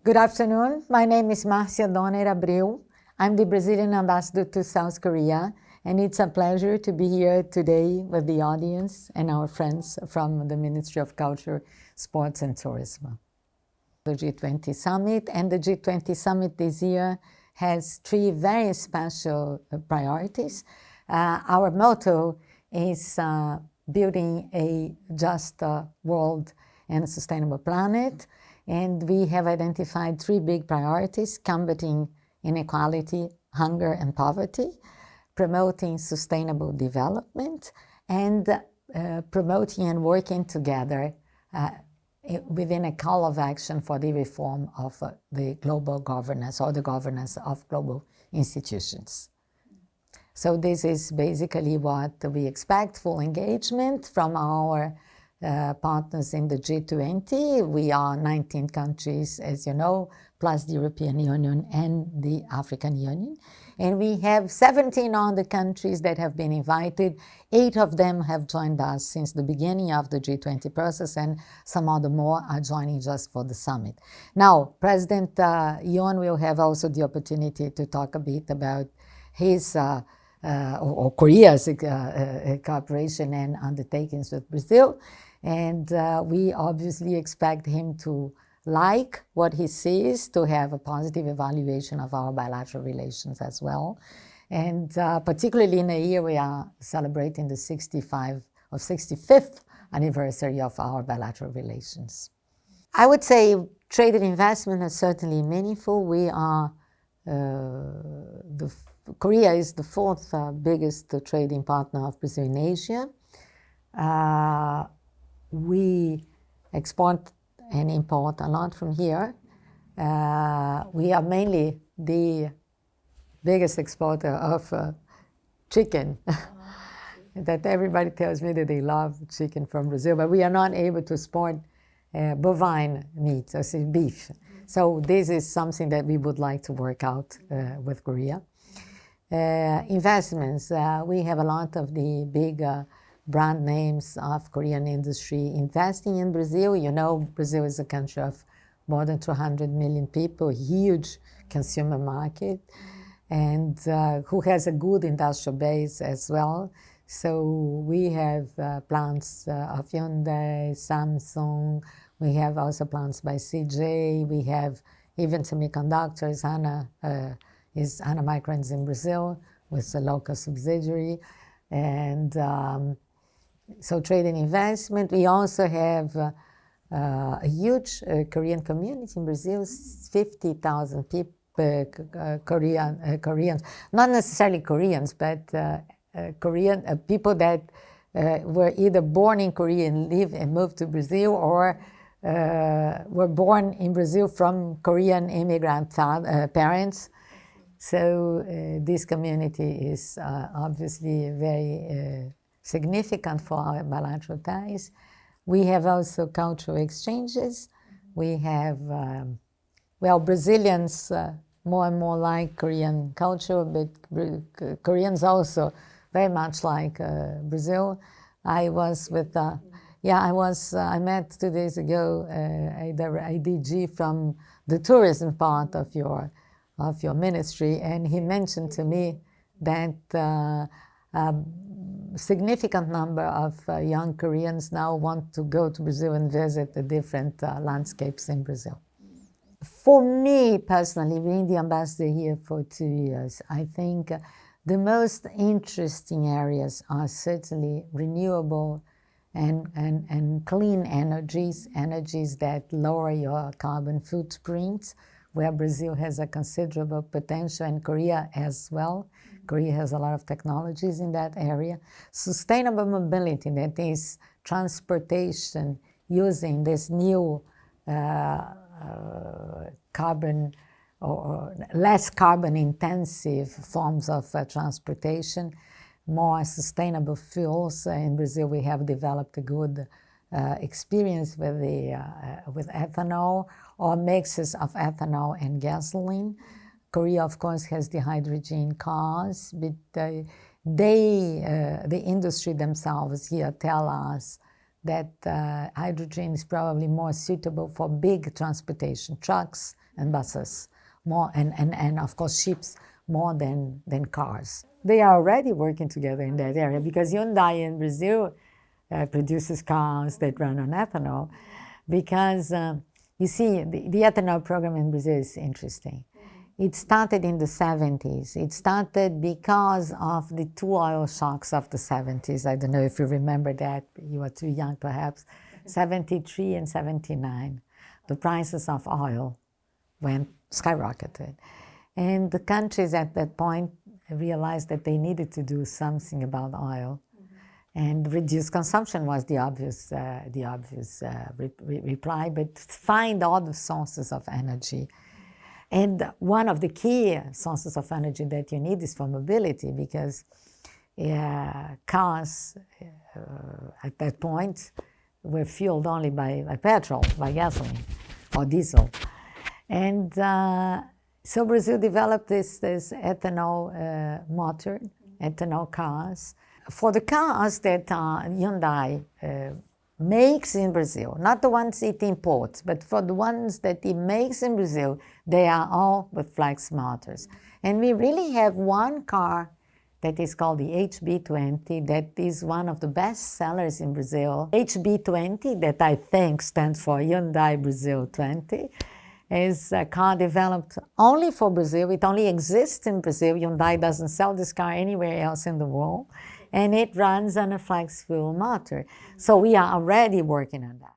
Good afternoon. My name is Marcia Donner Abreu. I'm the Brazilian ambassador to South Korea, and it's a pleasure to be here today with the audience and our friends from the Ministry of Culture, Sports and Tourism. The G20 Summit, and the G20 Summit this year has three very special priorities. Our motto is building a just world and a sustainable planet. And we have identified three big priorities: combating inequality, hunger, and poverty, promoting sustainable development, and promoting and working together within a call of action for the reform of the global governance or the governance of global institutions. So this is basically what we expect: full engagement from our partners in the G20. We are 19 countries, as you know, plus the European Union and the African Union. And we have 17 other countries that have been invited. 8 of them have joined us since the beginning of the G20 process, and some other more are joining just for the summit. Now, President Yoon will have also the opportunity to talk a bit about his or Korea's cooperation and undertakings with Brazil. And we obviously expect him to like what he sees, to have a positive evaluation of our bilateral relations as well. And particularly in a year we are celebrating the 65th anniversary of our bilateral relations. I would say trade and investment are certainly meaningful. We are Korea is the fourth biggest trading partner of Brazil in Asia. We export and import a lot from here. We are mainly the biggest exporter of chicken. That everybody tells me that they love chicken from Brazil, but we are not able to export bovine meat, or beef. So this is something that we would like to work out with Korea. Investments, we have a lot of the big brand names of Korean industry investing in Brazil. You know, Brazil is a country of more than 200 million people, a huge consumer market, and who has a good industrial base as well. So we have plants of Hyundai, Samsung. We have also plants by CJ. We have even semiconductors. Hana Microns in Brazil with a local subsidiary. And so trade and investment. We also have a huge Korean community in Brazil, 50,000 people, Koreans, not necessarily Koreans, but Korean people that were either born in Korea and live and moved to Brazil, or were born in Brazil from Korean immigrant parents. So this community is obviously very significant for our bilateral ties. We have also cultural exchanges. We have, Brazilians more and more like Korean culture, but Koreans also very much like Brazil. I was with, I met 2 days ago a DG from the tourism part of your ministry, and he mentioned to me that significant number of young Koreans now want to go to Brazil and visit the different landscapes in Brazil. For me personally, being the ambassador here for 2 years, I think the most interesting areas are certainly renewable and clean energies that lower your carbon footprint, where Brazil has a considerable potential, and Korea as well. Korea has a lot of technologies in that area. Sustainable mobility, that is transportation using this new carbon or less carbon intensive forms of transportation, more sustainable fuels. In Brazil, we have developed a good experience with ethanol or mixes of ethanol and gasoline. Korea, of course, has the hydrogen cars, but the industry themselves here tell us that hydrogen is probably more suitable for big transportation, trucks and buses, more and of course ships more than cars. They are already working together in that area because Hyundai in Brazil produces cars that run on ethanol because you see, the ethanol program in Brazil is interesting. It started in the 70s. It started because of the two oil shocks of the 70s. I don't know if you remember that. You were too young, perhaps. 73 and 79. The prices of oil went skyrocketed. And the countries at that point realized that they needed to do something about oil. And reduce consumption was the obvious reply, but find other sources of energy. And one of the key sources of energy that you need is for mobility, because cars at that point were fueled only by petrol, by gasoline or diesel. And so Brazil developed this ethanol motor, ethanol cars. For the cars that Hyundai makes in Brazil, not the ones it imports, but for the ones that it makes in Brazil, they are all with flex motors. And we really have one car that is called the HB20 that is one of the best sellers in Brazil. HB20, that I think stands for Hyundai Brazil 20, is a car developed only for Brazil. It only exists in Brazil. Hyundai doesn't sell this car anywhere else in the world. And it runs on a flex fuel motor. So we are already working on that.